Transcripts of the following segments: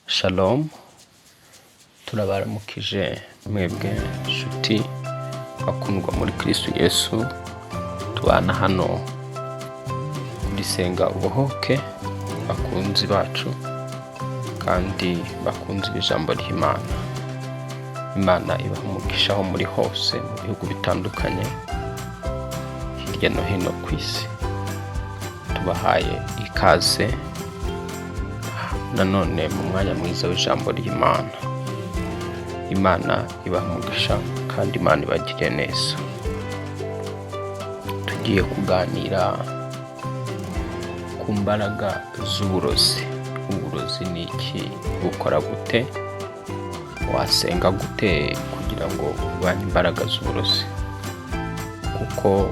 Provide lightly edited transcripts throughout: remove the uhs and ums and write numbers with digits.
Shalom, turabaramukije mwebwe nshuti bakundwa muri Kristo Yesu, tubana hano kuri Senga Ubohoke, bakunzi bacu kandi bakunzi b'ijambo ry'Imana. Imana ibaha umugisha aho muri hose mu bihugu bitandukanye hirya no hino ku isi. Tubahaye ikaze nanone mu mwanya mwiza w'ijambo ry'Imana. Imana ibaha umugisha kandi Imana ibagire neza. Tugiye kuganira ku mbaraga z'uburozi. Uburozi ni iki? Bukora gute? Wasenga gute kugira ngo urwanye imbaraga z'uburozi? Kuko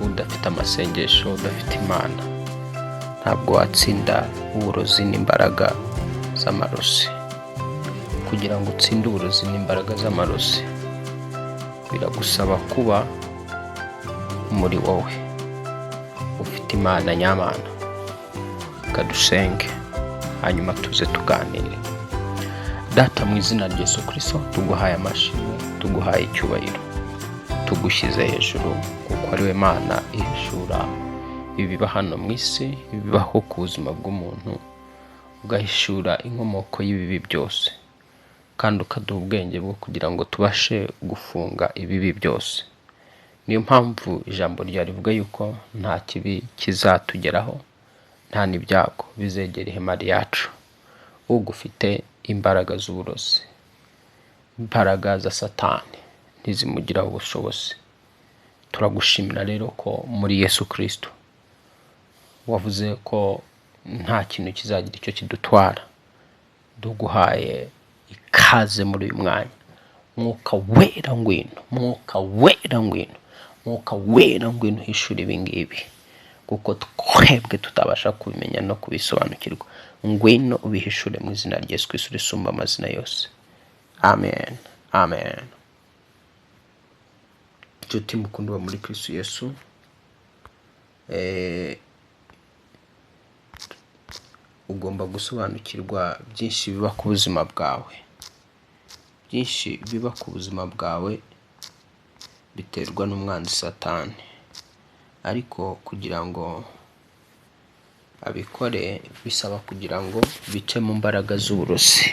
udafite amasengesho, udafite Imana, ntabwo watsinda uburozi n'imbaraga z'amarozi. Kugira ngo utsinde uburozi n'imbaraga z'amarozi, biragusaba kuba muri wowe ufite Imana nyamana. Kadusenge hanyuma tuze tuganire. Data, mu izina rya Yesu Kristo, tuguhaye amashimwe, tuguhaye icyubahiro, tugushyize hejuru kuko ari we Mana ihishura ibiba hano mu isi, ibibaho ku buzima bw'umuntu, ugahishura inkomoko y'ibibi byose, kandi ukaduha ubwenge bwo kugira ngo tubashe gufunga ibibi byose. Niyo mpamvu ijambo ryawe rivuga yuko nta kibi kizatugeraho, nta n'ibyago bizegera ihema ryacu. Ugufite imbaraga z'uburozi, imbaraga za Satani ntizimugiraho ubushobozi. Turagushimira rero ko muri Yesu Kristo wavuze ko nta kintu kizagira icyo kidutwara. Duguhaye ikaze muri uyu mwanya. Mwuka wera ngwino, mwuka wera ngwino, mwuka wera ngwino hishura ibi ngibi, kuko twebwe tutabasha kubimenya no kubisobanukirwa. Ngwino ubihishure mu izina rya Yesu Kristo risumba amazina yose. Amen, amen. Nshuti mukundwa muri Kristo Yesu, ugomba gusobanukirwa byinshi biba ku buzima bwawe. Byinshi biba ku buzima bwawe biterwa n'umwanzi Satani, ariko kugira ngo abikore bisaba kugira ngo bice mu mbaraga z'uburozi.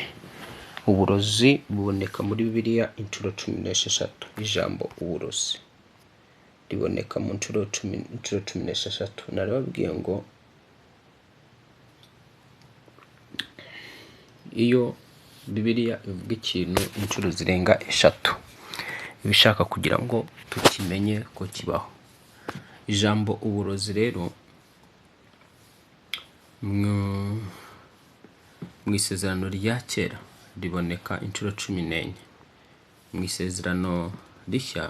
Uburozi buboneka muri Bibiliya inshuro 16. Ijambo uburozi riboneka mu inshuro 16. Narababwiye ngo iyo Bibiliya ivuga ikintu inshuro zirenga 3, ibishaka kugira ngo tukimenye ko kibaho. Ijambo uburozi rero mu isezerano rya kera riboneka inshuro 14, mu isezerano rishya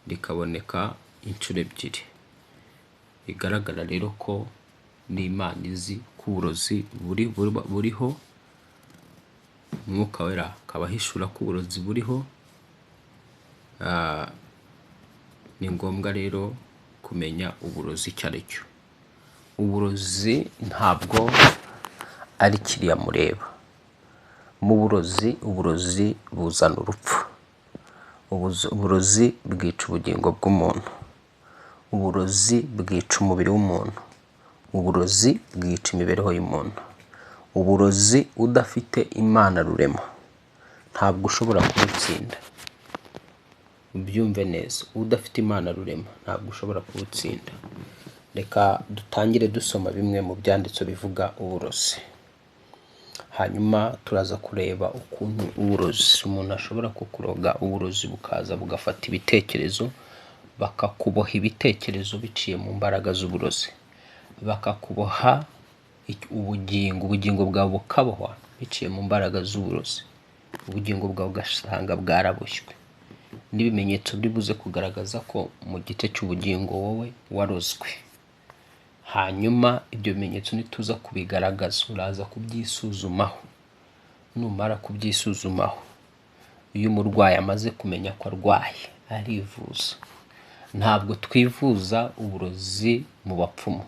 rikaboneka inshuro 2. Bigaragara rero ko n'Imana izi ko uburozi buriho. Mwuka wera akaba ahishura ko uburozi buriho. Ni ngombwa rero kumenya uburozi icyo ari cyo. Uburozi ntabwo ari kiriya mureba. Mu burozi, uburozi buzana urupfu. Uburozi bwica ubugingo bw'umuntu. Uburozi bwica umubiri w'umuntu. Uburozi bwica imibereho y'umuntu. Uburozi udafite Imana rurema ntabwo ushobora kubutsinda. Ubyumve neza, udafite Imana rurema ntabwo ushobora kubutsinda. Reka dutangire dusoma bimwe mu byanditswe bivuga uburozi, hanyuma turaza kureba ukuntu uburozi, umuntu ashobora kukuroga uburozi bukaza bugafata ibitekerezo, bakakuboha ibitekerezo biciye mu mbaraga z'uburozi, bakakuboha ubugingo bwawe bukabohwa biciye mu mbaraga z'uburozi. Ubugingo bwawe ugasanga bwaraboshywe n'ibimenyetso bibuze kugaragaza ko mu gice cy'ubugingo wowe warozwe. Hanyuma ibyo bimenyetso nituza kubigaragaza, uraza kubyisuzumaho. Numara kubyisuzumaho, iyo umurwayi amaze kumenya ko arwaye arivuza. Ntabwo twivuza uburozi mu bapfumu,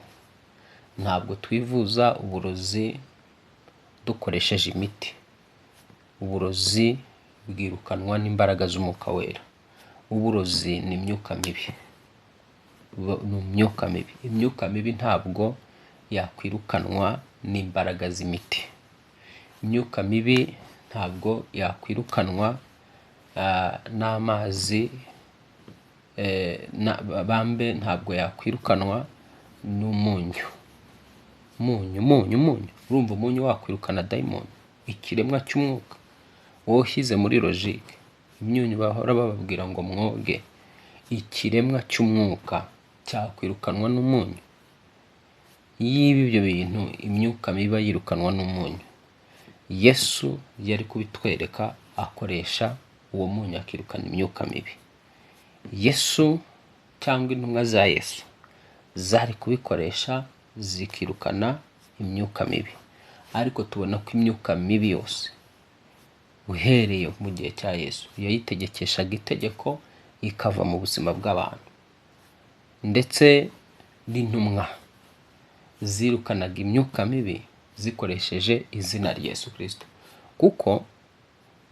ntabwo twivuza uburozi dukoresheje imiti. Uburozi bwirukanwa n'imbaraga z'umwuka wera. Uburozi ni imyuka mibi. Ni imyuka mibi. Imyuka mibi ntabwo yakwirukanwa n'imbaraga z'imiti. Imyuka mibi ntabwo yakwirukanwa n'amazi, bambe ntabwo yakwirukanwa n'umunyu. Umunyu. Urumva umunyu wakwirukana dayimoni? Ikiremwa cy'umwuka. Wowe ushyize muri logique, imyunyu bahora bababwira ngo mwoge, ikiremwa cy'umwuka cyakwirukanwa n'umunyu? Yiba ibyo bintu imyuka mibi yirukanwa n'umunyu. Yesu yari kubitwereka akoresha uwo munyu akirukana imyuka mibi. Yesu cyangwa intumwa za Yesu zari kubikoresha zikirukana imyuka mibi. Ariko tubona ko imyuka mibi yose uhereye mu gihe cya Yesu yayitegekeshaga itegeko ikava mu buzima bw'abantu, ndetse n'intumwa zirukanaga imyuka mibi zikoresheje izina rya Yesu Kristo. Kuko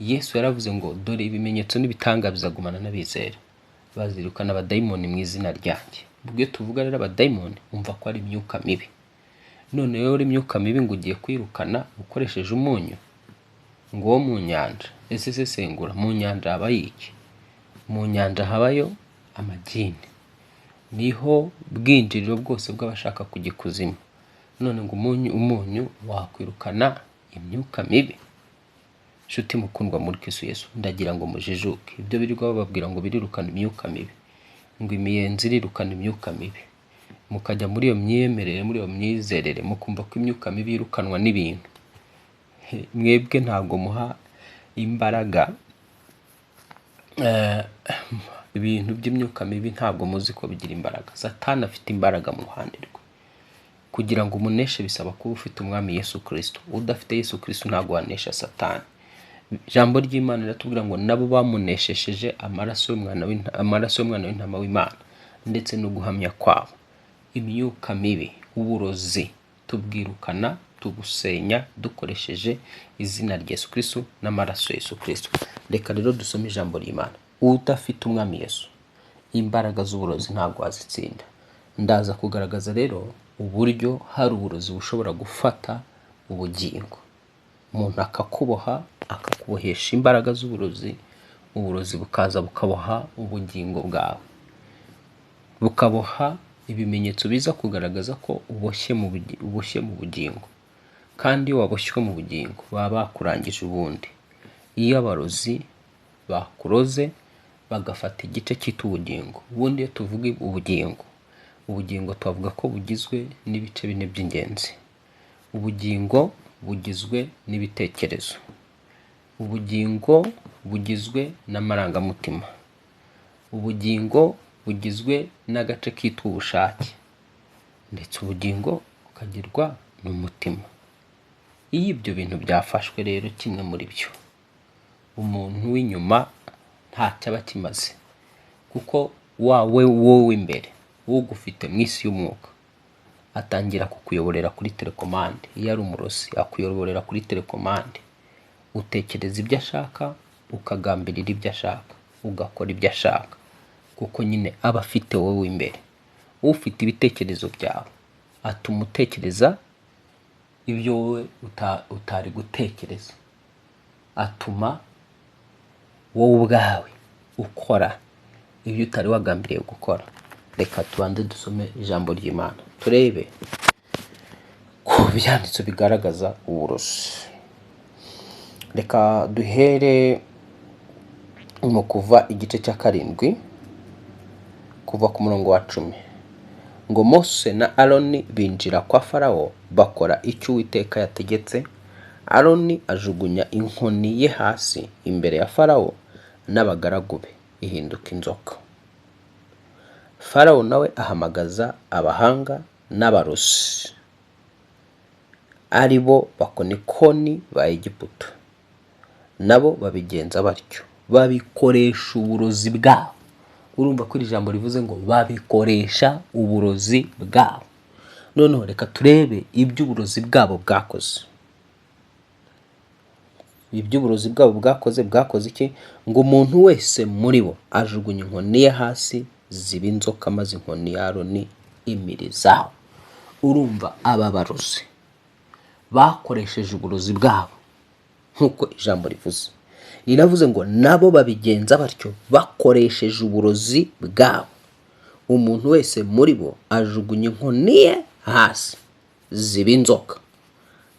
Yesu yaravuze ngo dore ibimenyetso n'ibitanga bizagumana n'abizera, bazirukana abadayimoni mu izina ryanjye. Ubwo tuvuga rero abadayimoni, umva ko ari imyuka mibi. None rero imyuka mibi ngo ugiye kwirukana ukoresheje umunyu, ngo wo mu nyanja. Ese sesengura, mu nyanja haba iki? Mu nyanja habayo amagini, niho bwinjiriro bwose bw'abashaka kujya ikuzimu. None ngo umunyu wakwirukana imyuka mibi? Nshuti mukundwa muri Kristo Yesu, ndagira ngo mujijuke. Ibyo birirwa bababwira ngo birirukana imyuka mibi, ngo imiyenzi irirukana imyuka mibi, mukajya muri iyo myemerere, muri iyo myizerere, mukumva ko imyuka mibi yirukanwa n'ibintu. Mwebwe ntabwo muha imbaraga ibintu by'imyuka mibi, ntabwo muzi ko bigira imbaraga. Satani afite imbaraga mu ruhande rwe. Kugira ngo umuneshe bisaba kuba ufite umwami Yesu Kristo. Udafite Yesu Kristo ntabwo wanesha Satani. Ijambo ry'Imana riratubwira ngo nabo bamuneshesheje amaraso y'umwana w'intama w'Imana ndetse no guhamya kwabo. Imyuka mibi, uburozi tubwirukana, tugusenya dukoresheje izina rya Yesu Kristo n'amaraso ya Yesu Kristo. Reka rero dusome ijambo ry'Imana. Udafite umwami Yesu, imbaraga z'uburozi ntabwo wazitsinda. Ndaza kugaragaza rero uburyo hari uburozi bushobora gufata ubugingo. Umuntu akakuboha, akakubohesha imbaraga z'uburozi, uburozi bukaza bukaboha ubugingo bwawe, bukaboha ibimenyetso biza kugaragaza ko uboshye mu bugingo. Kandi iyo waboshywe mu bugingo baba bakurangije ubundi. Iyo abarozi bakuroze bagafata igice cyitwa ubugingo, ubundi iyo tuvuga ubugingo twavuga ko bugizwe n'ibice bine by'ingenzi. Ubugingo bugizwe n'ibitekerezo, ubugingo bugizwe n'amarangamutima, ubugingo bugizwe n'agace kitwa ubushake, ndetse ubugingo bukagirwa n'umutima. Iyo ibyo bintu byafashwe rero kimwe muri byo, umuntu w'inyuma ntacyo aba kimaze, kuko wowe imbere ugufite mu isi y'umwuka atangira kukuyoborera kuri telekomande. Iyo ari umurozi akuyoborera kuri telekomande, utekereza ibyo ashaka, ukagambirira ibyo ashaka, ugakora ibyo ashaka, kuko nyine aba afite wowe imbere. Ufite ibitekerezo byawe atuma utekereza ibyo wowe utari gutekereza, atuma wowe ubwawe ukora ibyo utari wagambiriye gukora. Reka tubanze dusome ijambo ry'Imana, turebe ku byanditso bigaragaza uburozi. Reka duhere mu Kuva igice cya 7 kuva ku murongo wa 10. Ngo Mose na Aroni binjira kwa Farawo bakora icyo Uwiteka yategetse. Aroni ajugunya inkoni ye hasi imbere ya Farawo n'abagaragu be, ihinduka inzoka. Farawo nawe ahamagaza abahanga n'abarozi, ari bo bakonikoni ba Egiputa, nabo babigenza batyo, babikoresha uburozi bwabo. Urumva ko iri jambo rivuze ngo babikoresha uburozi bwabo. Noneho reka turebe ibyo uburozi bwabo bwakoze. iby'uburozi bwabo bwakoze iki? Ngo umuntu wese muri bo ajugunya inkoni ye hasi, ziba inzoka, maze inkoni ya Aroni imirizaho. Urumva aba barozi bakoresheje uburozi bwabo nk'uko ijambo rivuze. Riravuze ngo nabo babigenza batyo bakoresheje uburozi bwabo. Umuntu wese muri bo ajugunya inkoni ye hasi, ziba inzoka,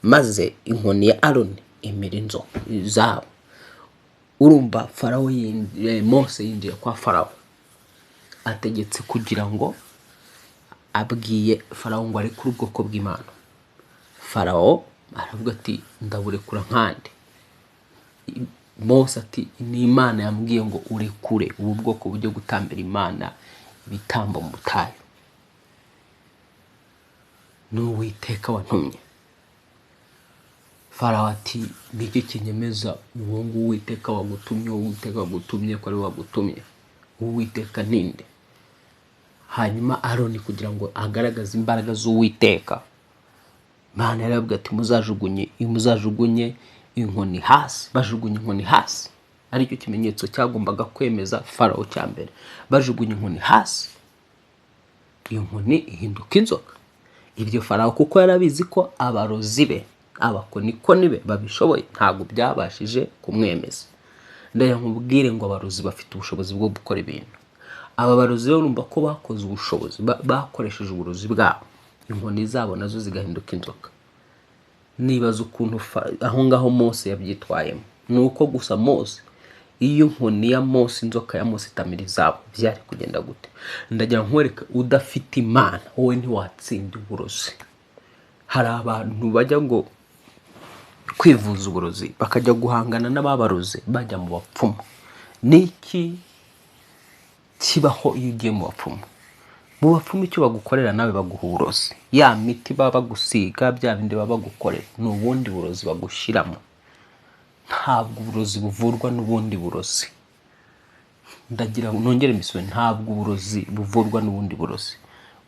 maze inkoni ya Aroni imira inzoka zabo. Urumva Farawo Mose yinjiye kwa Farawo ategetse kugira ngo abwiye Farawo ngo arekure ubwoko bw'Imana. Farawo aravuga ati ndaburekura nkande. Mose ati ni Imana yambwiye ngo urekure ubu bwoko bujye gutambira Imana ibitambo mu butayu. Ni Uwiteka wantumye. Farawo ati niki kinyemeza uwo nguwo Uwiteka wagutumye, Uwiteka wagutumye ko ari wagutumye? Uwiteka ninde? Hanyuma Aroni kugira ngo agaragaze imbaraga z'Uwiteka, Imana yarababwiye ati muzajugunye inkoni hasi. Bajugunye inkoni hasi, aricyo kimenyetso cyagombaga kwemeza Farawo cya mbere. Bajugunye inkoni hasi, iyo nkoni ihinduka inzoka. Ibyo Farawo kuko yarabizi ko abarozi be, abakonikoni be babishoboye, ntabwo byabashije kumwemeza. Ndaya nkubwire ngo abarozi bafite ubushobozi bwo gukora ibintu. Aba barozi rero urumva ko bakoze ubushobozi, bakoresheje uburozi bwabo, inkoni zabo nazo zigahinduka inzoka. Nibaza ukuntu aho ngaho Mose yabyitwayemo. Ni uko gusa Mose, iyo inkoni ya Mose, inzoka ya Mose itamira izabo, byari kugenda gute? Ndagira nkwereka udafite Imana wowe ntiwatsinda uburozi. Hari abantu bajya ngo kwivuza uburozi bakajya guhangana n'ababarozi bajya mu bapfumu. Niki kibaho iyo ugiye mu bapfumu? Mu bapfumu icyo bagukorera nawe baguha uburozi. Ya miti baba bagusiga, bya bindi baba bagukorera, ni ubundi burozi bagushiramo. Ntabwo uburozi buvurwa n'ubundi burozi. Ndagira nongere mbisubire, ntabwo uburozi buvurwa n'ubundi burozi.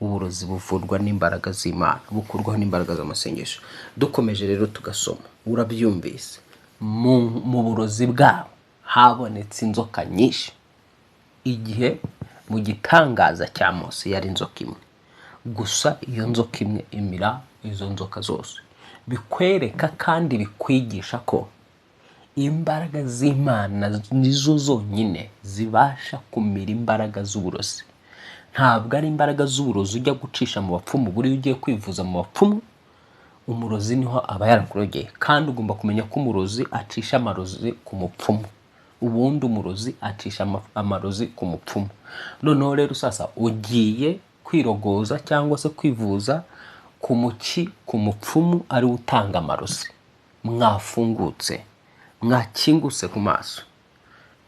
Uburozi buvurwa n'imbaraga z'Imana, bukurwaho n'imbaraga z'amasengesho. Dukomeje rero tugasoma, urabyumvise, mu burozi bwabo habonetse inzoka nyinshi. Igihe mu gitangaza cya Mose yari inzoka imwe gusa, iyo nzoka imwe imira izo nzoka zose. Bikwereka kandi bikwigisha ko imbaraga z'Imana nizo zonyine zibasha kumira imbaraga z'uburozi. Ntabwo ari imbaraga z'uburozi ujya gucisha mu bapfumu. Buri ugiye kwivuza mu bapfumu, umurozi niho aba yarakurogeye. Kandi ugomba kumenya ko umurozi acisha amarozi ku mupfumu, ubundi umurozi acisha amarozi ku mupfumu. Noneho rero sasa ugiye kwirogoza cyangwa se kwivuza ku mupfumu ari utanga amarozi. Mwafungutse, mwakinguse ku maso.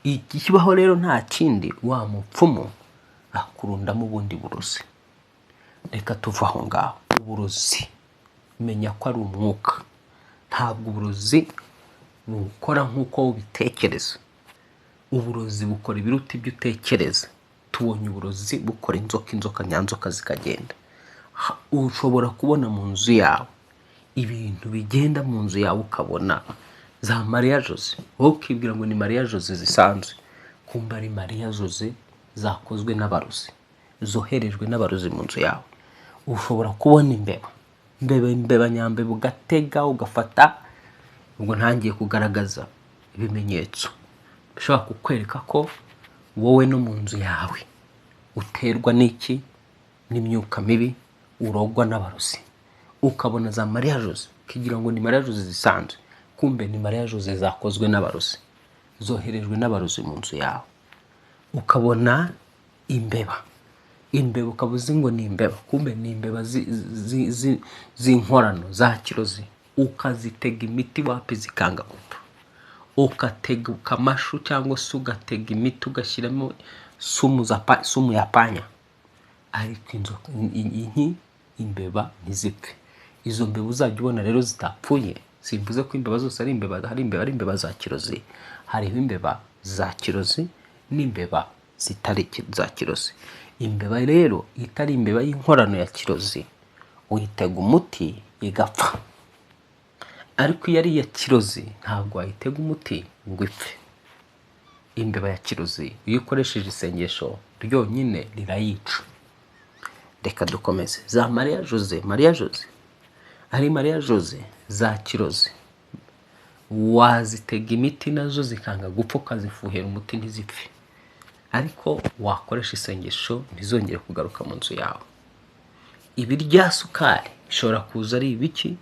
Ikibaho rero nta kindi, wa mupfumu akurundamo ubundi burozi. Reka tuva aho ngaho. Uburozi menya ko ari umwuka. Ntabwo uburozi bukora nk'uko ubitekereza. Uburozi bukora ibiruta ibyo utekereza. Tubonye uburozi bukora inzoka nyanzoka zikagenda. Ushobora kubona mu nzu yawe ibintu bigenda mu nzu yawe, ukabona za Maria Jose, wowe ukibwira ngo ni Maria Jose zisanzwe, kumva ari Maria Jose zakozwe n'abarozi, zoherejwe n'abarozi mu nzu yawe. Ushobora kubona imbeba nyambeba, ugatega ugafata. Ubwo ntangiye kugaragaza ibimenyetso bishobora kukwereka ko wowe no mu nzu yawe uterwa n'iki? N'imyuka mibi, urogwa n'abarozi. Ukabona za Maria Jose ukigira ngo ni Maria Jose zisanzwe, kumbe ni Maria Jose zakozwe n'abarozi, zoherejwe n'abarozi mu nzu yawe. Ukabona imbeba ukabuze ngo ni imbeba, kumbe ni imbeba z'inkorano za kirozi. Ukazitega imiti wapi zikanga gupfa. Ukatega ukamashu cyangwa se ugatega imiti ugashyiramo sumu ya panya, ariko inzoka imbeba ntizipfe. Izo mbeba uzajya ubona rero zitapfuye. Simvuze ko imbeba zose ari imbeba, hari imbeba za kirozi. Hariho imbeba za kirozi n'imbeba zitari za kirozi. Imbeba rero itari imbeba y'inkorano ya kirozi uyitega umuti igapfa, ariko iyo ari iya kirozi ntabwo wayitega umuti ngo ipfe. Imbeba ya kirozi iyo ukoresheje isengesho ryonyine rirayica. Reka dukomeze. Za Mariya Jose ari Mariya Jose za kirozi wazitega imiti nazo zikanga gupfa, ukazifuhera umuti ntizipfe, ariko wakoresha isengesho ntizongere kugaruka mu nzu yawe. Ibirya sukari bishobora kuza ari ibiki?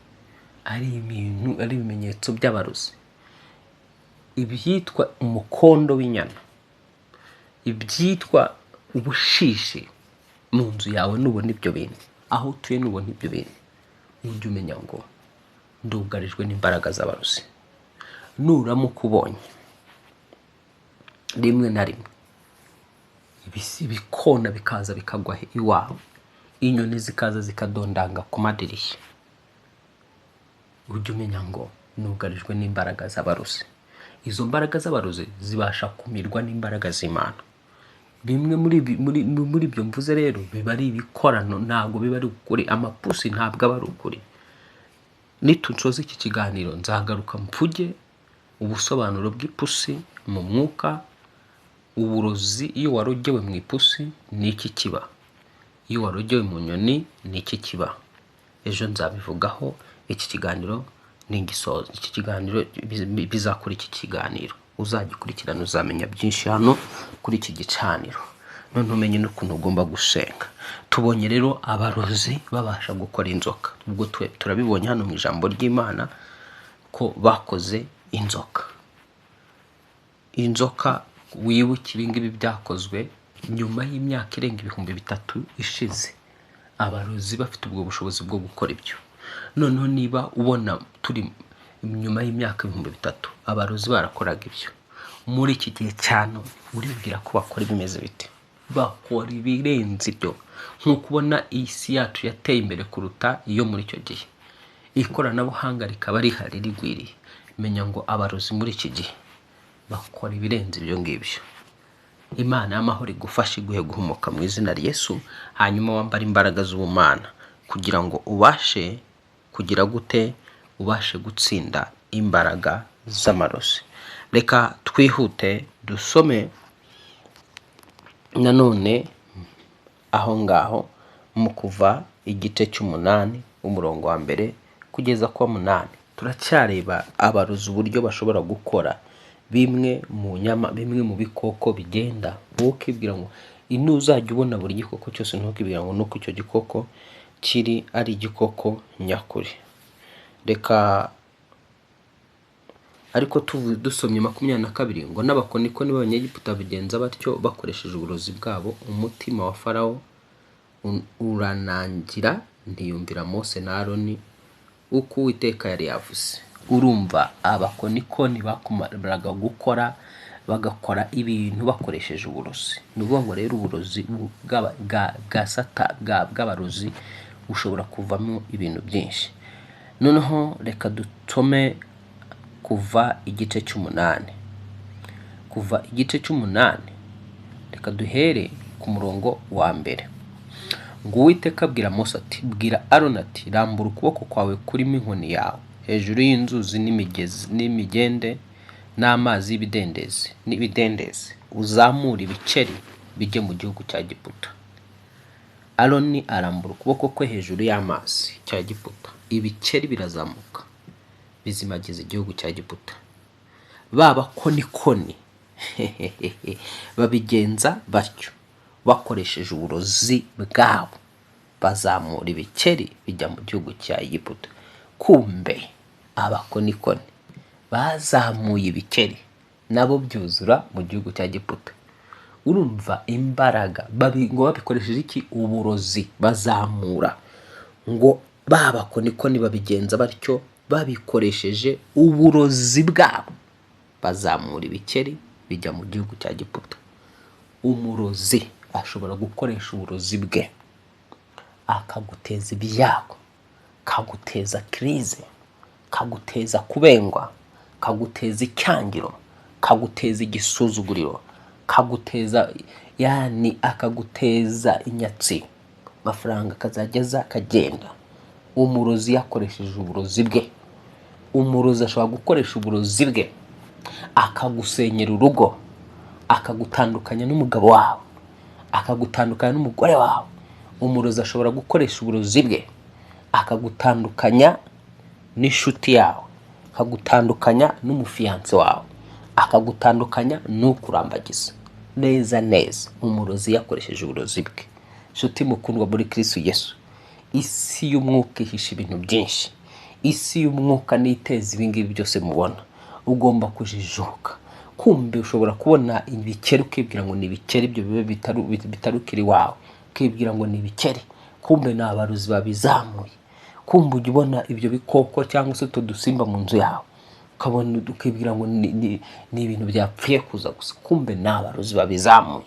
Ari ibimenyetso by'abarozi. Ibyitwa umukondo w'inyana, ibyitwa ubushishi mu nzu yawe, nubona ibyo bintu, aho utuye nubona ibyo bintu, ujye umenya ngo ndugarijwe n'imbaraga z'abarozi. Nuramuka ubonye rimwe na rimwe ibikona bikaza bikagwa iwawe, inyoni zikaza zikadondanga ku madirishya, ujye umenya ngo nugarijwe n'imbaraga z'abarozi. Izo mbaraga z'abarozi zibasha kumirwa n'imbaraga z'Imana. Bimwe muri ibyo mvuze rero biba ari ibikorano, ntabwo biba ari ukuri. Amapusi ntabwo aba ari ukuri. Nitunsoza iki kiganiro nzagaruka mvuge ubusobanuro bw'ipusi mu mwuka, uburozi iyo warogewe mu ipusi ni iki kiba, iyo warogewe mu nyoni ni iki kiba. Ejo nzabivugaho. Iki kiganiro ningisoza, iki kiganiro bizakora iki kiganiro, uzagikurikirana uzamenya byinshi hano kuri iki gicaniro, none umenye n'ukuntu ugomba gusenga. Tubonye rero abarozi babasha gukora inzoka. Ubwo turabibonye hano mu ijambo ry'Imana ko bakoze inzoka. Inzoka wibuke ibingibi byakozwe nyuma y'imyaka irenga 3000 ishize, abarozi bafite ubwo bushobozi bwo gukora ibyo. Noneho niba ubona turi nyuma y'imyaka 3000 abarozi barakoraga ibyo, muri iki gihe cyane uribwira ko bakora ibimeze bite? Bakora ibirenze ibyo. Nk'uko ubona isi yacu yateye imbere kuruta iyo muri icyo gihe, ikoranabuhanga rikaba rihari rigwiriye, menya ngo abarozi muri iki gihe bakora ibirenze ibyo ngibyo. Imana y'amahoro igufashe iguhe guhumuka mu izina rya Yesu, hanyuma wambara imbaraga z'ubumana kugira ngo ubashe kugira gute, ubashe gutsinda imbaraga z'amarozi. Reka twihute dusome nanone aho ngaho mu Kuva igice cy'8 umurongo wa mbere kugeza kwa 8. Turacyareba abarozi uburyo bashobora gukora bimwe mu nyama, bimwe mu bikoko bigenda. Ukibwira ngo uzajya ubona buri gikoko cyose, ntukibwira ngo nuko icyo gikoko kiri ari igikoko nyakuri. Reka ariko dusomye 22 ngo n'abakonikoni b'Abanyegiputa bigenza batyo bakoresheje uburozi bwabo, umutima wa Farawo uranangira ntiyumvira Mose na Aroni uko Uwiteka yari yavuze. Urumva abakonikoni bakumaraga gukora, bagakora ibintu bakoresheje uburozi. Nuvuga ngo rero uburozi bw'abarozi bushobora kuvamo ibintu byinshi. Noneho reka dutome Kuva igice cy'8. Kuva igice cy'8 reka duhere ku murongo wa mbere. Ngo Uwiteka abwira Mose ati, bwira Aroni ati, rambura ukuboko kwawe kurimo inkoni yawe hejuru y'inzuzi n'imigende n'amazi y'ibidendezi, uzamura ibikeri bijye mu gihugu cya Egiputa. Aroni arambura ukuboko kwe hejuru y'amazi cya Egiputa, ibikeri birazamuka bizimagiza igihugu cya Egiputa. Babakonikoni babigenza batyo bakoresheje uburozi bwabo, bazamura ibikeri bijya mu gihugu cya Egiputa. Kumbe abakonikoni bazamuye ibikeri nabo byuzura mu gihugu cya Egiputa. Urumva imbaraga ngo babikoresheje iki? Uburozi. Bazamura. Ngo babakonikoni babigenza batyo babikoresheje uburozi bwabo, bazamura ibikeri bijya mu gihugu cya Egiputa. Umurozi ashobora gukoresha uburozi bwe akaguteza ibyago, kaguteza krize, kaguteza kubengwa, kaguteza icyangiro, kaguteza igisuzuguriro, kaguteza akaguteza inyatsi, amafaranga kazageza kagenda. Umurozi yakoresheje uburozi bwe umurozi ashobora gukoresha uburozi bwe akagusenyera urugo, akagutandukanya n'umugabo wawe, akagutandukanya n'umugore wawe. Umurozi ashobora gukoresha uburozi bwe akagutandukanya n'inshuti yawe, akagutandukanya n'umufiyanse wawe, akagutandukanya n'ukurambagiza. Neza neza umurozi yakoresheje uburozi bwe. Nshuti mukundwa muri Kristo Yesu, isi y'umwuka ihisha ibintu byinshi. Isi y'umwuka niteza ibingibi byose mubona. Ugomba kujijuka. Kumbe ushobora kubona ibikeri ukibwira ngo ni ibikeri, ibyo bibe bitarukiri wawe, ukibwira ngo ni ibikeri, kumbe ni abarozi babizamuye. Kumbe ujya ubona ibyo bikoko cyangwa se utwo dusimba mu nzu yawe, ukabona ukibwira ngo ni ibintu byapfuye kuza gusa, kumbe ni abarozi babizamuye.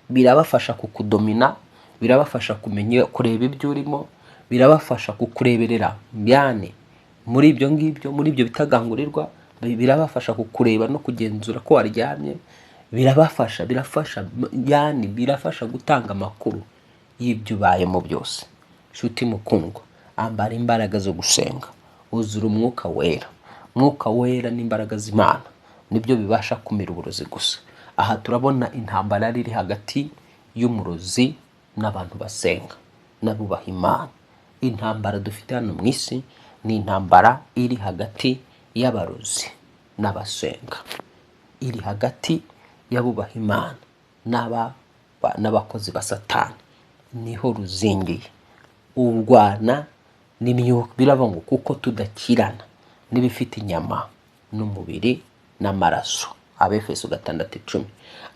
Birabafasha kukudomina, birabafasha kumenya kureba ibyo urimo, birabafasha kukureberera byane muri ibyo ngibyo, muri ibyo bitagangurirwa, birabafasha kukureba no kugenzura ko waryamye, birafasha yani birafasha gutanga amakuru y'ibyo ubayemo byose. Nshuti mukundwa, ambara imbaraga zo gusenga, uzura umwuka wera. Mwuka wera n'imbaraga z'Imana nibyo bibasha kumira uburozi gusa. Aha turabona intambara iri hagati y'umurozi n'abantu basenga n'abubaha Imana. Intambara dufite hano mu isi ni intambara iri hagati y'abarozi n'abasenga, iri hagati y'abubaha Imana n'abakozi ba Satani. Niho ruzingiye. Urwana n'imyuka, biravuga ngo kuko tudakirana n'ibifite inyama n'umubiri n'amaraso, Abefeso 6:10.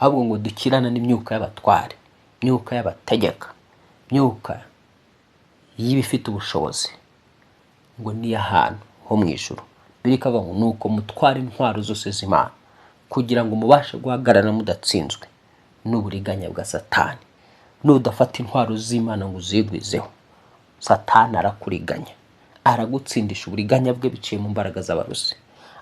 ahubwo ngo dukirana n'imyuka y'abatware, imyuka y'abategeka, imyuka y'ibifite ubushobozi, ngo ni ahantu ho mu ijuru. Birikavuga ngo nuko mutware intwaro zose z'Imana kugira ngo mubashe guhagarara mudatsinzwe n'uburiganya bwa Satani. Nudafata intwaro z'Imana ngo uzigwizeho, Satani arakuriganya, aragutsindisha uburiganya bwe biciye mu mbaraga z'abarozi,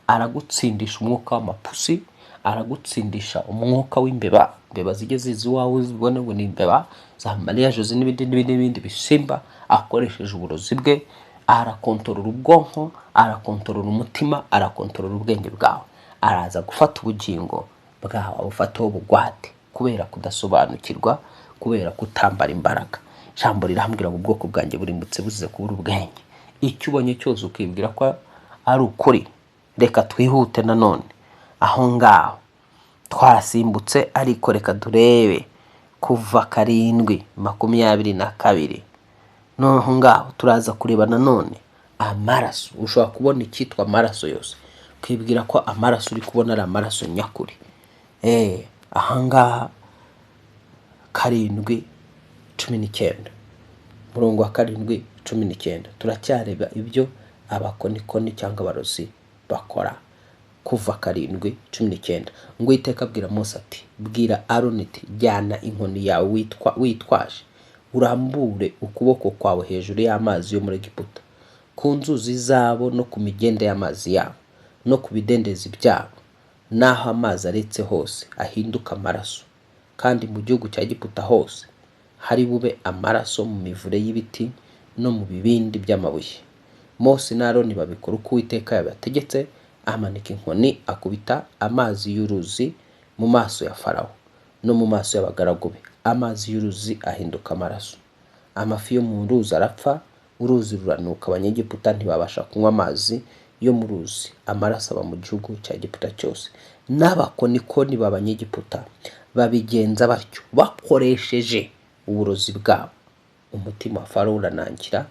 aragutsindisha umwuka w'amapusi, aragutsindisha umwuka w'imbeba. Imbeba zigeze iwawe zibone ngo ni imbeba za Maria Jose n'ibindi bisimba. Akoresheje uburozi bwe arakontorora ubwonko, arakontorora umutima, arakontorora ubwenge bwawe. Araza gufata ubugingo bwawe abufataho bugwate kubera kudasobanukirwa, kubera kutambara imbaraga. Ijambo rirambwira ngo ubwoko bwanjye burimbutse buzize kubura ubwenge. Icyo ubonye cyose ukibwira ko ari ukuri, reka twihute nanone. Aho ngaho twasimbutse, ariko reka durebe kuva 7:22. Noneho ngaho turaza kureba nanone amaraso. Ushobora kubona icyitwa amaraso yose, ukibwira ko amaraso uri kubona ari amaraso nyakuri. Aha ngaha 7:19, murongo wa 7:19 turacyareba ibyo abakonikoni cyangwa abarozi bakora. Kuva 7:19 ngo Uwiteka abwira Mose ati, bwira Aroni iti, jyana inkoni yawe witwaje, urambure ukuboko kwawe hejuru y'amazi yo muri Egiputa, ku nzuzi zabo no ku migende y'amazi yabo no ku bidendezi byabo, naho amazi aretse hose ahinduka amaraso. Kandi mu gihugu cya Egiputa hose hari bube amaraso mu mivure y'ibiti no mu bibindi by'amabuye. Mose na Aroni babikora uko Uwiteka yabategetse. Amanika inkoni, akubita amazi y'uruzi mu maso ya Farawo no mu maso y'abagaragu be. Amazi y'uruzi ahinduka amaraso. Amafi yo mu ruzi arapfa, uruzi ruranuka. Abanyegiputa ntibabasha kunywa amazi yo mu ruzi. Amaraso aba mu gihugu cya Egiputa cyose. N'abakonikoni b'Abanyegiputa babigenza batyo, bakoresheje uburozi bwabo. Umutima wa Farawo uranangira,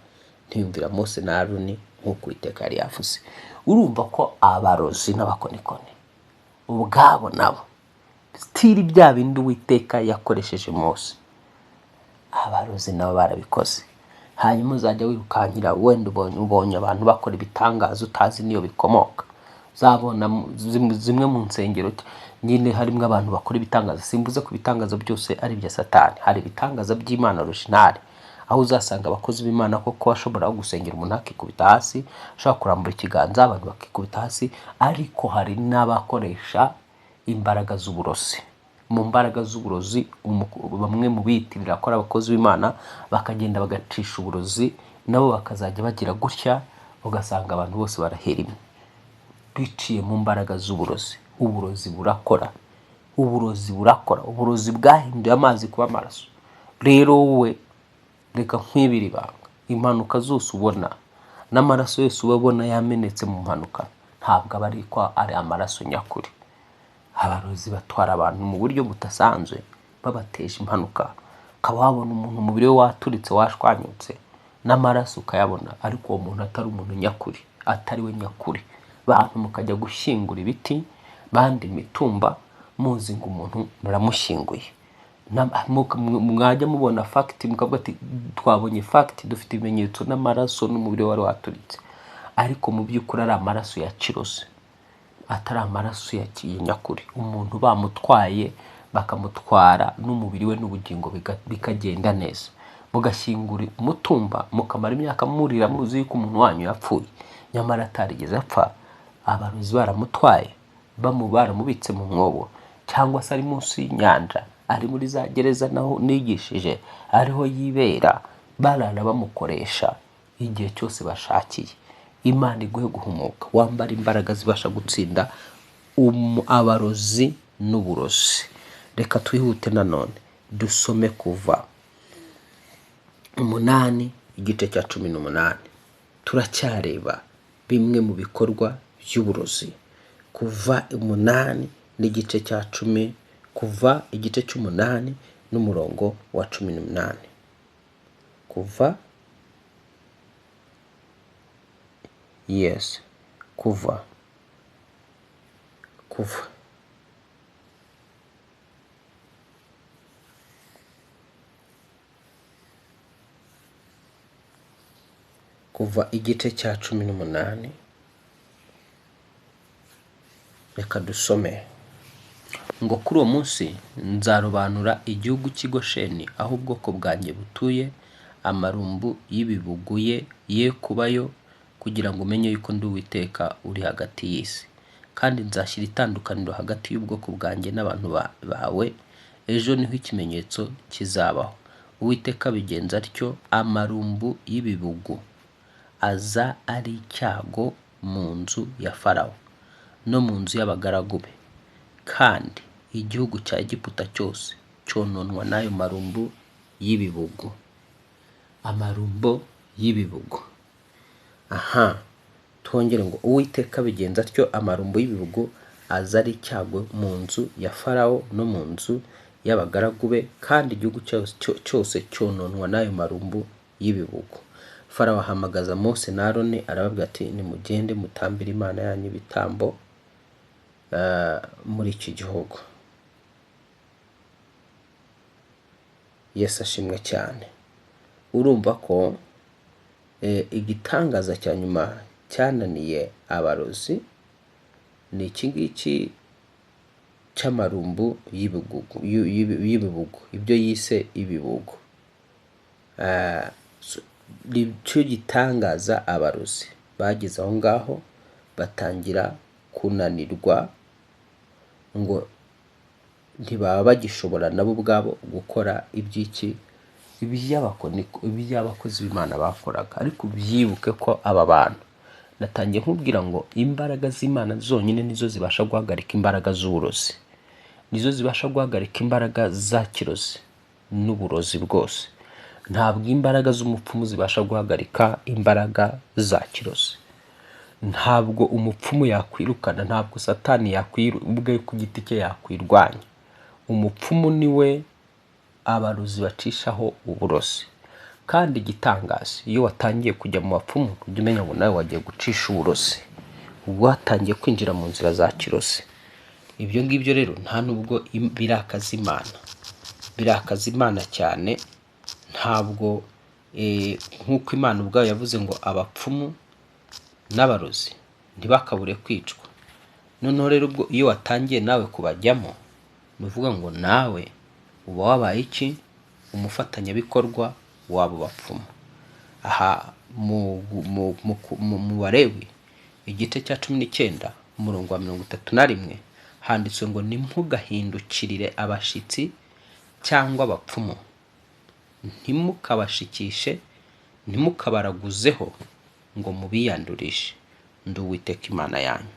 ntiyumvira Mose na Aroni nk'uko Uwiteka yari yavuze. Urumva ko abarozi n'abakonikoni ubwabo nabo stili bya bindi Uwiteka yakoresheje Mose, abarozi nabo barabikoze. Hanyuma uzajya wirukankira, wenda ubonye abantu bakora ibitangazo utazi niyo bikomoka. Zabona zimwe mu nsengero nyine harimo abantu bakora ibitangazo. Simbuze ku bitangazo byose ari bya Satani, hari ibitangazo by'Imana original, aho uzasanga abakozi b'Imana koko bashobora gusengera umuntu akikubita hasi, ashobora kurambura ikiganza abantu bakikubita hasi. Ariko hari n'abakoresha imbaraga z'uburozi. Mu mbaraga z'uburozi bamwe mu bitirira ko abakozi b'Imana bakagenda bagacisha uburozi, nabo bakazajya bagira gutya, ugasanga abantu bose barahera imwe. biciye mu mbaraga z'uburozi. Uburozi burakora, uburozi bwahinduye amazi kuba amaraso. Rero wowe reka nkwibira ibanga, impanuka zose ubona n'amaraso yose ubabona yamenetse mu mpanuka ntabwo aba ari amaraso nyakuri. Abarozi batwara abantu mu buryo budasanzwe babateje impanuka, ukaba wabona umuntu umubiri we waturitse washwanyutse n'amaraso ukayabona, ariko uwo muntu atari umuntu nyakuri, atari we nyakuri. Bantu mukajya gushyingura ibiti bandi imitumba muzi ngo umuntu muramushyinguye, mwajya mubona fagiti mukavuga ati twabonye fagiti, dufite ibimenyetso n'amaraso n'umubiri wari waturitse, ariko mu by'ukuri ari amaraso ya kirozi, atari amaraso ya nyakuri. Umuntu bamutwaye bakamutwara n'umubiri we n'ubugingo bikagenda neza, mugashyingura umutumba mukamara imyaka murira muzi yuko umuntu wanyu yapfuye, nyamara atarigeze apfa. Abarozi baramutwaye baramubitse mu mwobo, cyangwa se ari munsi y'inyanja, ari muri za gereza naho nigishije ariho yibera, barara bamukoresha igihe cyose bashakiye. Imana iguhe guhumuka, wambara imbaraga zibasha gutsinda abarozi n'uburozi. Reka twihute nanone dusome Kuva 8:18. Turacyareba bimwe mu bikorwa by'uburozi. Kuva 8:10, Kuva 8:18 n'umurongo wa 18. Kuva igice cya 18. Reka dusome ngo kuri uwo munsi nzarobanura igihugu cy'i Gosheni aho ubwoko bwanjye butuye, amarumbu y'ibibugu ye kubayo, kugira ngo umenye yuko ndi Uwiteka uri hagati y'isi. Kandi nzashyira itandukaniro hagati y'ubwoko bwanjye n'abantu bawe, ejo niho ikimenyetso kizabaho. Uwiteka bigenza atyo, amarumbu y'ibibugu aza ari icyago mu nzu ya Farawo no mu nzu y'abagaragu be, kandi igihugu cya Egiputa cyose cyononwa n'ayo marumbu y'ibibugu. Amarumbo y'ibibugu. Twongere ngo Uwiteka bigenza atyo, amarumbu y'ibibugu aza ari icyago mu nzu ya Farawo no mu nzu y'abagaragu be, kandi igihugu cyose cyononwa n'ayo marumbu y'ibibugu. Farawo ahamagaza Mose na Aroni arababwira ati nimugende mutambire Imana yanyu ibitambo muri iki gihugu. Yesu ashimwe cyane. Urumva ko igitangaza cya nyuma cyananiye abarozi ni iki ngiki cy'amarumbu y'ibibugu, ibyo yise ibibugu. Nicyo gitangaza abarozi bageze aho ngaho batangira kunanirwa, ngo ntibaba bagishobora nabo ubwabo gukora iby'abakozi b'Imana bakoraga. Ariko byibuke ko aba bantu natangiye nkubwira ngo imbaraga z'Imana zonyine nizo zibasha guhagarika imbaraga z'uburozi, nizo zibasha guhagarika imbaraga za kirozi n'uburozi bwose. Ntabwo imbaraga z'umupfumu zibasha guhagarika imbaraga za kirozi. Ntabwo umupfumu yakwirukana, ntabwo Satani ubwe ku giti cye yakwirwanya. Umupfumu niwe abarozi bacishaho uburozi. Kandi igitangaza, iyo watangiye kujya mu bapfumu ujya umenya ngo nawe wagiye gucisha uburozi, ubwo watangiye kwinjira mu nzira za kirozi. Ibyo ngibyo rero nta nubwo birakaza Imana cyane. Ntabwo nk'uko Imana ubwayo yavuze ngo abapfumu n'abarozi ntibakabure kwicwa. Noneho rero ubwo iyo watangiye nawe kubajyamo, nuvuga ngo nawe uba wabaye iki? Umufatanyabikorwa w'abo bapfumu. Aha mu Balewi igice cya 19 umurongo wa 31 handitswe ngo ntimugahindukirire abashitsi cyangwa abapfumu, ntimukabashikishe, ntimukabaraguzeho ngo mubiyandurishe, ndi Uwiteka Imana yanyu.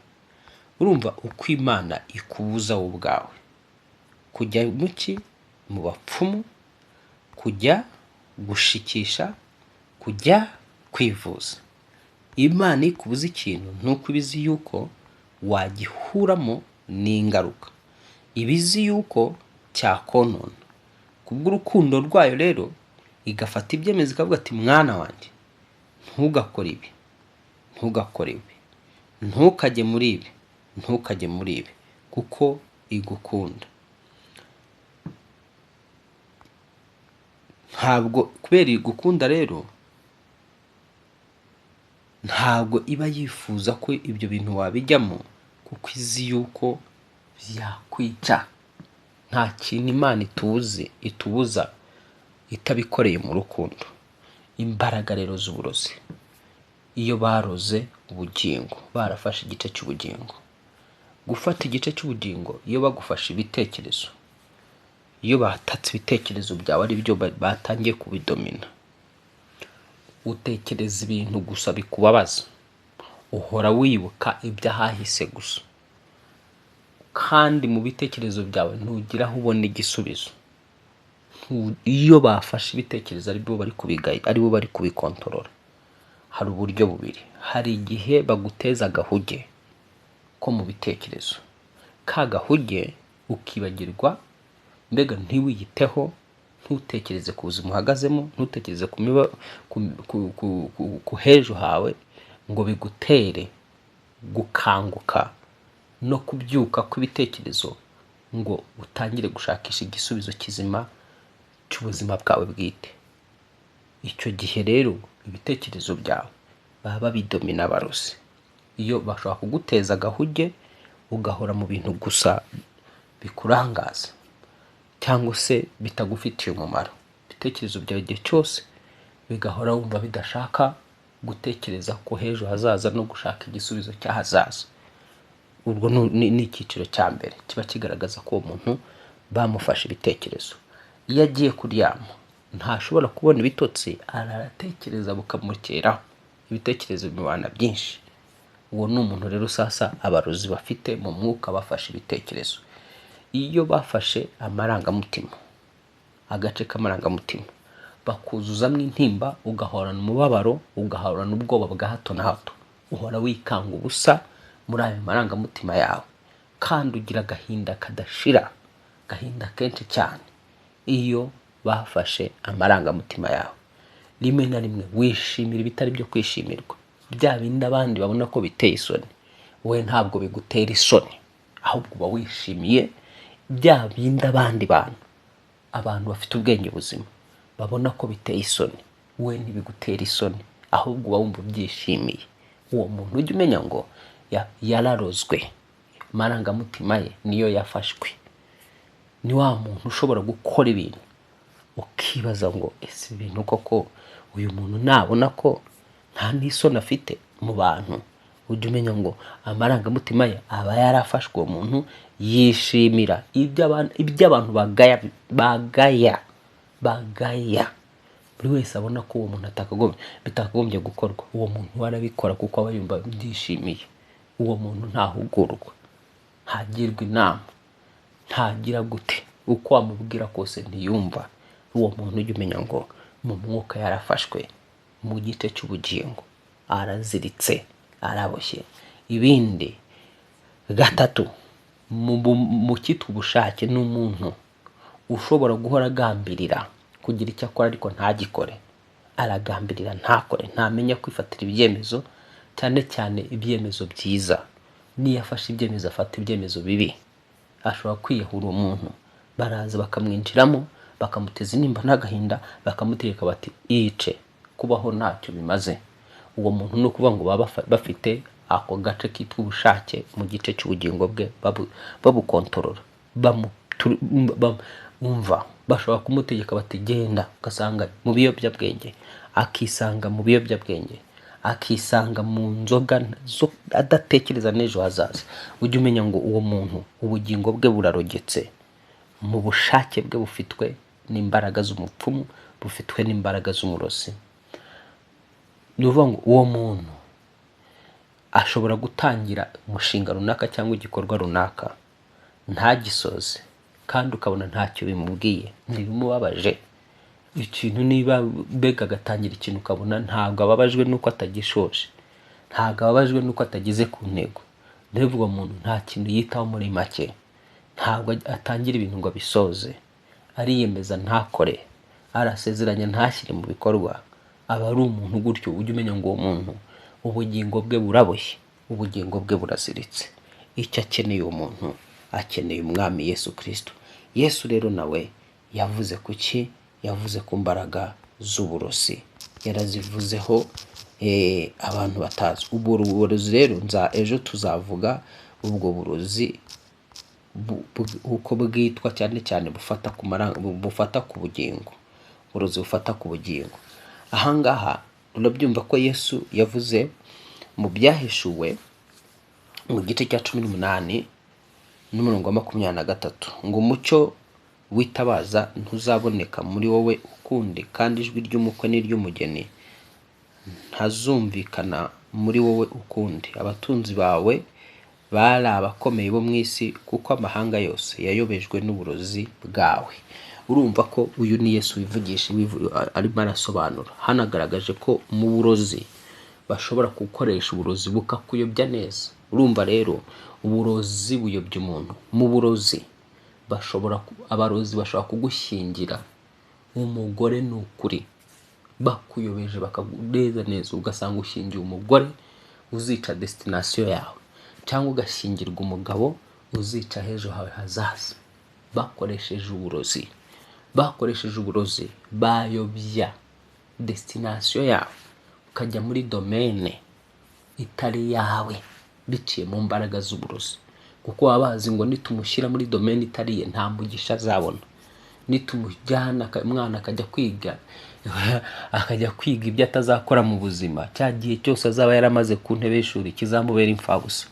urumva uko Imana ikubuza wowe ubwawe kujya mu bapfumu, kujya gushikisha, kujya kwivuza. Imana ikubuza ikintu nuko ibizi yuko wagihuramo n'ingaruka, ibizi yuko cyakonona. Kubw'urukundo rwayo rero igafata ibyemezo ikavuga ati mwana wanjye ntugakore ibi, ntugakore ibi, ntukajye muri ibi, ntukajye muri ibi, kuko igukunda. Ntabwo kubera igukunda rero ntabwo iba yifuza ko ibyo bintu wabijyamo, kuko izi yuko byakwica. Nta kintu Imana itubuza itabikoreye mu rukundo. Imbaraga rero z'uburozi, iyo baroze ubugingo, barafashe igice cy'ubugingo, gufata igice cy'ubugingo, iyo bagufashe ibitekerezo, iyo batatse ibitekerezo byawe ari byo batangiye kubidomina, utekereza ibintu gusa bikubabaza, uhora wibuka ibyahahise gusa, kandi mu bitekerezo byawe ntugira aho ubona igisubizo. Iyo bafashe ibitekerezo ari bo bari kubigaya, ari bo bari kubikontorora, hari uburyo bubiri. Hari igihe baguteza agahuge ko mu bitekerezo, ka gahuge ukibagirwa, mbega ntiwiyiteho, ntutekereze ku buzima uhagazemo, ntutekereze ku hejo hawe, ngo bigutere gukanguka no kubyuka kw'ibitekerezo ngo utangire gushakisha igisubizo kizima cy'ubuzima bwawe bwite. Icyo gihe rero ibitekerezo byawe baba babidomina abarozi. Iyo bashobora kuguteza agahuge ugahora mu bintu gusa bikurangaza cyangwa se bitagufitiye umumaro, ibitekerezo byawe igihe cyose bigahora wumva bidashaka gutekereza ko hejo hazaza no gushaka igisubizo cy'ahazaza. Urwo ni icyiciro cya mbere kiba kigaragaza ko uwo muntu bamufashe ibitekerezo. Iyo agiye kuryama ntashobora kubona ibitotsi, aratekereza bukamukeraho, ibitekerezo bimubana byinshi. Uwo ni umuntu rero sasa abarozi bafite mu mwuka bafashe ibitekerezo. Iyo bafashe amarangamutima, agace k'amarangamutima, bakuzuzamo intimba, ugahorana umubabaro, ugahorana ubwoba bwa hato na hato, uhora wikanga ubusa muri ayo marangamutima yawe, kandi ugira agahinda kadashira, agahinda kenshi cyane. Iyo bafashe amarangamutima yawe, rimwe na rimwe wishimira ibitari byo kwishimirwa, bya bindi abandi babona ko biteye isoni, we ntabwo bigutera isoni, ahubwo uba wishimiye bya bindi abandi abantu bafite ubwenge buzima babona ko biteye isoni, we ntibigutera isoni, ahubwo uba wumva ubyishimiye. Uwo muntu ujya umenya ngo yararozwe, amarangamutima ye niyo yafashwe. Ni wa muntu ushobora gukora ibintu ukibaza ngo ese ibintu koko uyu muntu nabona ko nta n'isoni afite mu bantu, ujya umenya ngo amarangamutima ye aba yarafashwe. Uwo muntu yishimira ibyo abantu bagaya, buri wese abona ko uwo muntu bitakagombye gukorwa, uwo muntu arabikora kuko aba yumva byishimiye. Uwo muntu ntahugurwa, ntagirwa inama, ntagira gute, uko wamubwira kose ntiyumva. Uwo muntu ujya umenya ngo mu mwuka yarafashwe mu gice cy'ubugingo, araziritse, araboshye. Ibindi gatatu, mu cyitwa ubushake, ni umuntu ushobora guhora agambirira kugira icyo akora ariko ntagikore, aragambirira ntakore, ntamenya kwifatira ibyemezo, cyane cyane ibyemezo byiza. Niyo afashe ibyemezo afata ibyemezo bibi, ashobora kwiyahura. Uwo muntu baraza bakamwinjiramo, bakamuteza intimba n'agahinda, bakamutegeka bati iyice, kubaho ntacyo bimaze. Uwo muntu ni ukuvuga ngo baba bafite ako gace kitwa ubushake mu gice cy'ubugingo bwe, babukontorora, bumva bashobora kumutegeka bati genda, ugasanga mu biyobyabwenge, akisanga mu biyobyabwenge, akisanga mu nzoga adatekereza n'ejo hazaza. Ujye umenya ngo uwo muntu ubugingo bwe burarogetse, mu bushake bwe bufitwe n'imbaraga z'umupfumu, bufitwe n'imbaraga z'umurozi. Ni ukuvuga ngo uwo muntu ashobora gutangira umushinga runaka cyangwa igikorwa runaka ntagisoze kandi ukabona ntacyo bimubwiye, ntibimubabaje. Ikintu niba mbega agatangira ikintu ukabona ntabwo ababajwe nuko atagishoje, ntabwo ababajwe nuko atageze ku ntego, rero uwo muntu nta kintu yitaho muri make, ntabwo atangira ibintu ngo abisoze, ariyemeza ntakore, arasezeranya ntashyire mu bikorwa, aba ari umuntu gutyo. Ujye umenya ngo uwo muntu ubugingo bwe buraboshye, ubugingo bwe buraziritse. Icyo akeneye uwo muntu, akeneye umwami Yesu Kristo. Yesu rero nawe yavuze ku ki? Yavuze ku mbaraga z'uburozi, yarazivuzeho abantu batazi. Ubwo burozi rero ejo tuzavuga ubwo burozi uko bwitwa, cyane cyane bufata ku bugingo, uburozi bufata ku bugingo. Ahangaha urabyumva ko Yesu yavuze mu Byahishuwe mu gice cya 18 n'umurongo wa 23 ngo umucyo witabaza ntuzaboneka muri wowe ukundi, kandi ijwi ry'umukwe n'iry'umugeni ntazumvikana muri wowe ukundi. Abatunzi bawe bari abakomeye bo mu isi, kuko amahanga yose yayobejwe n'uburozi bwawe. Urumva ko uyu ni Yesu wivugisha, arimo arasobanura. Hanagaragaje ko mu burozi bashobora gukoresha uburozi bukakuyobya neza. Urumva rero uburozi buyobya umuntu. Mu burozi abarozi bashobora kugushyingira umugore n'ukuri, bakuyobeje bakagureza neza, ugasanga ushingiye umugore uzica destination yawe, cyangwa ugashyingirwa umugabo uzica hejo hawe hazaza. Bakoresheje uburozi bayobya destination yawe, ukajya muri domaine itari yawe biciye mu mbaraga z'uburozi. Kuko abazi ngo nitumushyira muri domaine itariye nta mugisha azabona. Nitumujyana umwana akajya kwiga ibyo atazakora mu buzima, cya gihe cyose azaba yaramaze ku ntebe y'ishuri kizamubera imfabusa.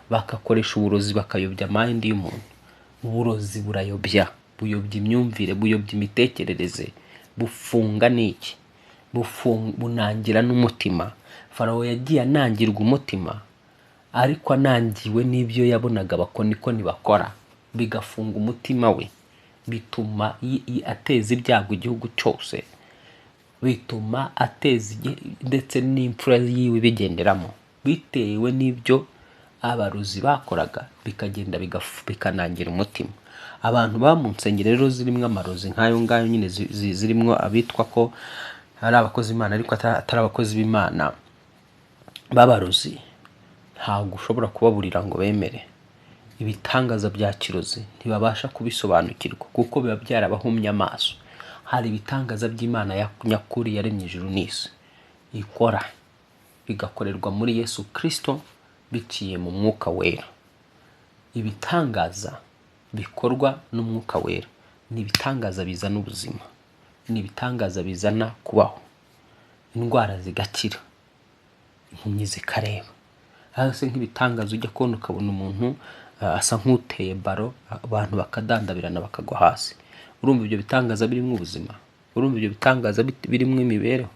Bakakoresha uburozi bakayobya mind y'umuntu. Uburozi burayobya, buyobya imyumvire, buyobya imitekerereze, bufunga n'iki, bunangira n'umutima. Farawo yagiye anangirwa umutima, ariko anangiwe n'ibyo yabonaga abakonikoni bakora, bigafunga umutima we, bituma ateza ibyago igihugu cyose, bituma ateza ndetse n'imfura yiwe bigenderamo, bitewe n'ibyo abarozi bakoraga, bikagenda bikanangira umutima. Abantu ba mu nsengero rero zirimo amarozi nk'ayo ngayo nyine, zirimo abitwa ko ari abakozi b'Imana ariko atari abakozi b'Imana, babarozi ntabwo ushobora kubaburira ngo bemere. Ibitangaza bya kirozi ntibabasha kubisobanukirwa kuko biba byarabahumye amaso. Hari ibitangaza by'Imana nyakuri yaremye ijuru n'isi ikora, bigakorerwa muri Yesu Kristo biciye mu mwuka wera. Ibitangaza bikorwa n'umwuka wera ni ibitangaza bizana ubuzima, ni ibitangaza bizana kubaho, indwara zigakira, impumyi zikareba. Hasi nk'ibitangaza ujya kubona ukabona umuntu asa nk'uteye baro, abantu bakadandabirana bakagwa hasi. Urumva ibyo bitangaza birimo ubuzima? Urumva ibyo bitangaza birimo imibereho?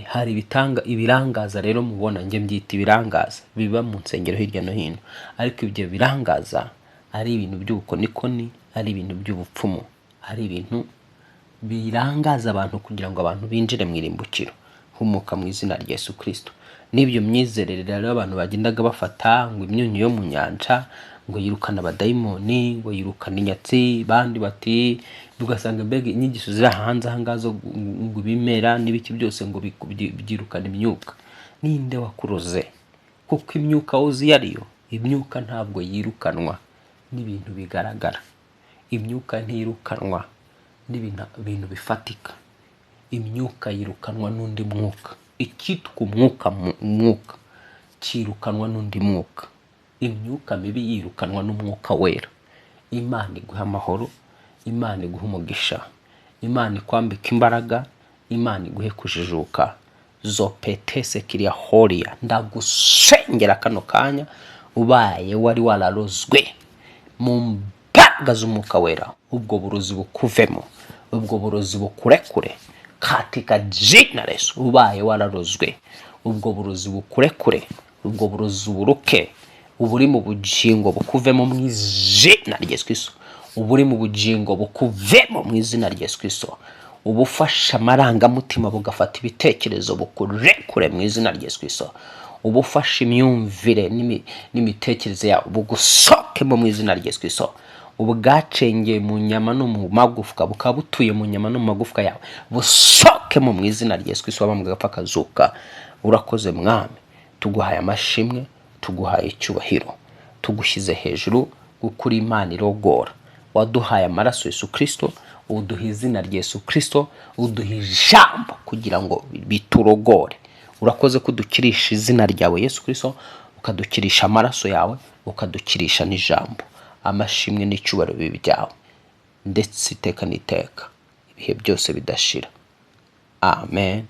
Hari ibirangaza rero mubona, njye mbyita ibirangaza biba mu nsengero hirya no hino, ariko ibyo birangaza ari ibintu by'ubukonikoni, ari ibintu by'ubupfumu, ari ibintu birangaza abantu kugira ngo abantu binjire mu irimbukiro. Humuka mu izina rya Yesu Kristo. N'ibyo myizerere rero abantu bagendaga bafata ngo imyunyu yo mu nyanja, ngo yirukana abadayimoni, ngo yirukana inyatsi, bandi bati, ugasanga mbega inyigisho ziri hanze ahangazo ngo bimera n'ibiki byose ngo byirukana imyuka. Ninde wakuroze? Kuko imyuka uzi yariyo, imyuka ntabwo yirukanwa n'ibintu bigaragara. Imyuka ntirukanwa n'ibintu bifatika. Imyuka yirukanwa n'undi mwuka. Icyitwa umwuka cyirukanwa n'undi mwuka. Imyuka mibi yirukanwa n'umwuka wera. Imana iguha amahoro, Imana iguha umugisha, Imana ikwambika imbaraga, Imana iguhe kujijuka. Zopetese kiriya horia, ndagusengera kano kanya ubaye wari wararozwe mu mbaraga z'umwuka wera, ubwo burozi bukuvemo, ubwo burozi bukurekure katika jina la Yesu. Ubaye wararozwe, ubwo burozi bukurekure, ubwo burozi uburuke, uburi mu bugingo bukuvemo mu izina rya Yesu Kristo, uburi mu bugingo bukuvemo mu izina rya Yesu Kristo, ubufasha amarangamutima bugafata ibitekerezo bukurekure mu izina rya Yesu Kristo, ubufasha imyumvire n'imitekerereze yawe bugusokemo mu izina rya Yesu Kristo, ubwacengeye mu nyama no mu magufwa bukaba butuye mu nyama no mu magufwa yawe busokemo mu izina rya Yesu Kristo wabambwe agapfa kazuka. Urakoze mwami, tuguhaye amashimwe, tuguhaye icyubahiro, tugushyize hejuru kuko uri Imana irogora. Waduhaye amaraso Yesu Kristo, uduha izina rya Yesu Kristo, uduha ijambo kugira ngo biturogore. Urakoze kudukirisha izina ryawe Yesu Kristo, ukadukirisha amaraso yawe, ukadukirisha n'ijambo. Amashimwe n'icyubahiro bibi byawe ndetse iteka n'iteka ibihe byose bidashira. Amen,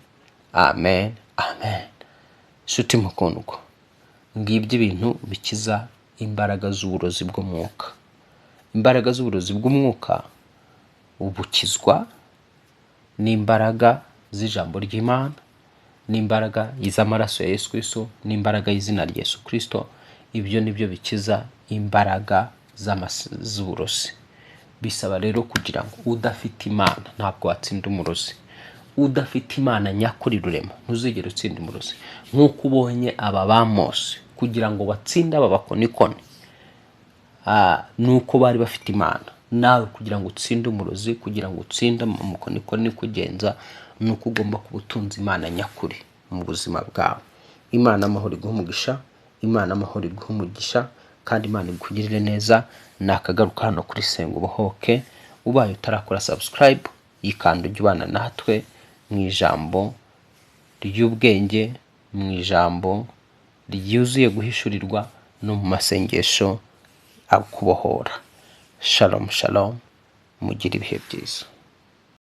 amen, amen. Nshuti mukundwa, ngibyo ibintu bikiza imbaraga z'uburozi bw'umwuka. Imbaraga z'uburozi bw'umwuka ubukizwa n'imbaraga z'ijambo ry'Imana, n'imbaraga y'amaraso ya Yesu Kristo, n'imbaraga y'izina rya Yesu Kristo. Ibyo nibyo bikiza imbaraga z'uburozi. Bisaba rero kugira ngo udafite Imana ntabwo watsinda umurozi. Udafite Imana nyakuri rurema ntuzigere utsinda umurozi. Nk'uko ubonye aba ba Mose kugira ngo batsinde aba bakonikoni, nuko bari bafite Imana. Nawe kugira ngo utsinde umurozi, kugira ngo utsinde umukonikoni kugenza, nuko ugomba kuba utunze Imana nyakuri mu buzima bwawe. Imana amahoro iguha umugisha, Imana amahoro iguha umugisha, kandi Imana ikugirire neza. Nakagaruka hano kuri Senga Ubohoke. Ubaye utarakora subscribe, yikanda ujye ubana natwe mu ijambo ry'ubwenge, mu ijambo ryuzuye guhishurirwa no mu masengesho akubohora. Shalom shalom, mugire ibihe byiza.